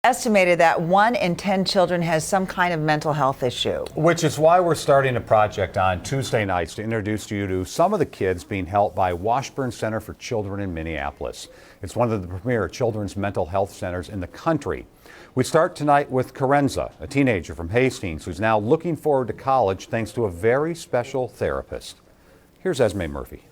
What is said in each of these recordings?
Estimated that 1 in 10 children has some kind of mental health issue. Which is why we're starting a project on Tuesday nights to introduce you to some of the kids being helped by Washburn Center for Children in Minneapolis. It's one of the premier children's mental health centers in the country. We start tonight with Karynza, a teenager from Hastings who's now looking forward to college thanks to a very special therapist. Here's Esme Murphy.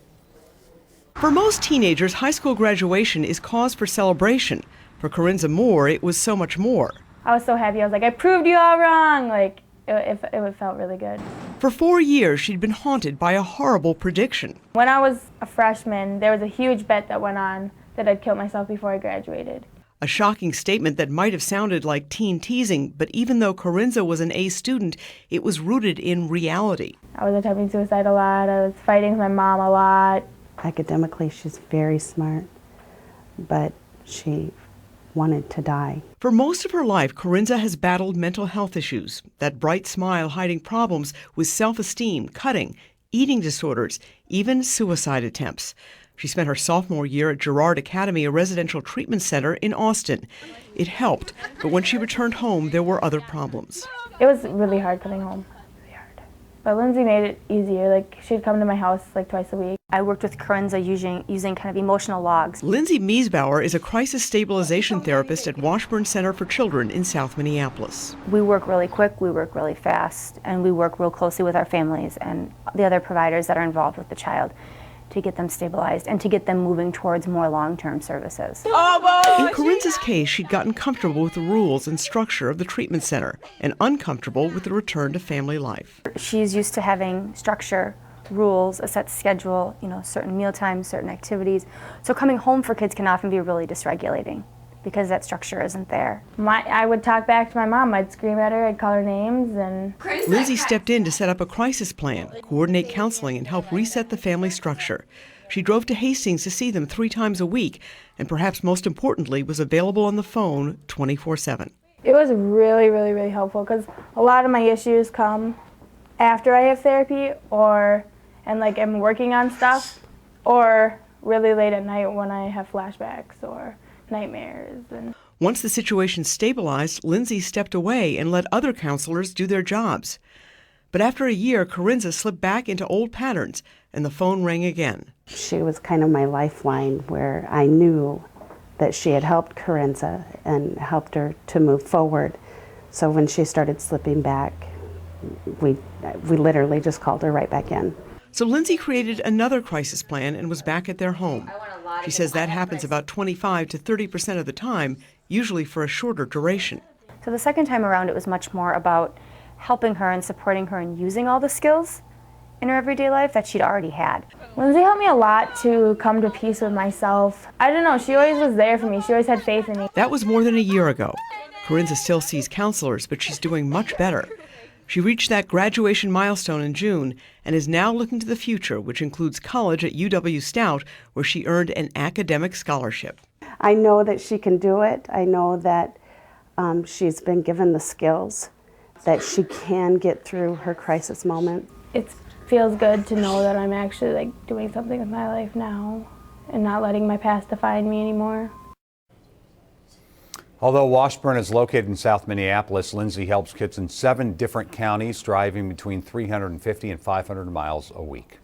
For most teenagers, high school graduation is cause for celebration. For Karynza Moore, it was so much more. I was so happy. I was like, I proved you all wrong. Like, it felt really good. For 4 years, she'd been haunted by a horrible prediction. When I was a freshman, there was a huge bet that went on that I'd kill myself before I graduated. A shocking statement that might have sounded like teen teasing, but even though Karynza was an A student, it was rooted in reality. I was attempting suicide a lot. I was fighting with my mom a lot. Academically, she's very smart, but she wanted to die. For most of her life, Karynza has battled mental health issues, that bright smile hiding problems with self-esteem, cutting, eating disorders, even suicide attempts. She spent her sophomore year at Girard Academy, a residential treatment center in Austin. It helped, but when she returned home, there were other problems. It was really hard coming home. Really hard. But Lindsay made it easier. Like, she'd come to my house like twice a week. I worked with Karynza using kind of emotional logs. Lindsay Miesbauer is a crisis stabilization therapist at Washburn Center for Children in South Minneapolis. We work really quick, we work really fast, and we work real closely with our families and the other providers that are involved with the child to get them stabilized and to get them moving towards more long-term services. In Karynza's case, she'd gotten comfortable with the rules and structure of the treatment center and uncomfortable with the return to family life. She's used to having structure, rules, a set schedule, certain meal times, certain activities. So coming home for kids can often be really dysregulating because that structure isn't there. I would talk back to my mom. I'd scream at her. I'd call her names. And Lindsay stepped in to set up a crisis plan, coordinate counseling, and help reset the family structure. She drove to Hastings to see them 3 times a week, and perhaps most importantly, was available on the phone 24/7. It was really, really, really helpful because a lot of my issues come after I have therapy and I'm working on stuff, or really late at night when I have flashbacks or nightmares. Once the situation stabilized, Lindsay stepped away and let other counselors do their jobs. But after a year, Karynza slipped back into old patterns, and the phone rang again. She was kind of my lifeline, where I knew that she had helped Karynza and helped her to move forward. So when she started slipping back, we literally just called her right back in. So Lindsay created another crisis plan and was back at their home. She says that happens about 25 to 30% of the time, usually for a shorter duration. So the second time around, it was much more about helping her and supporting her and using all the skills in her everyday life that she'd already had. Lindsay helped me a lot to come to peace with myself. I don't know, she always was there for me. She always had faith in me. That was more than a year ago. Karynza still sees counselors, but she's doing much better. She reached that graduation milestone in June and is now looking to the future, which includes college at UW Stout, where she earned an academic scholarship. I know that she can do it. I know that she's been given the skills, that she can get through her crisis moment. It feels good to know that I'm actually doing something with my life now and not letting my past define me anymore. Although Washburn is located in South Minneapolis, Lindsay helps kids in 7 different counties, driving between 350 and 500 miles a week.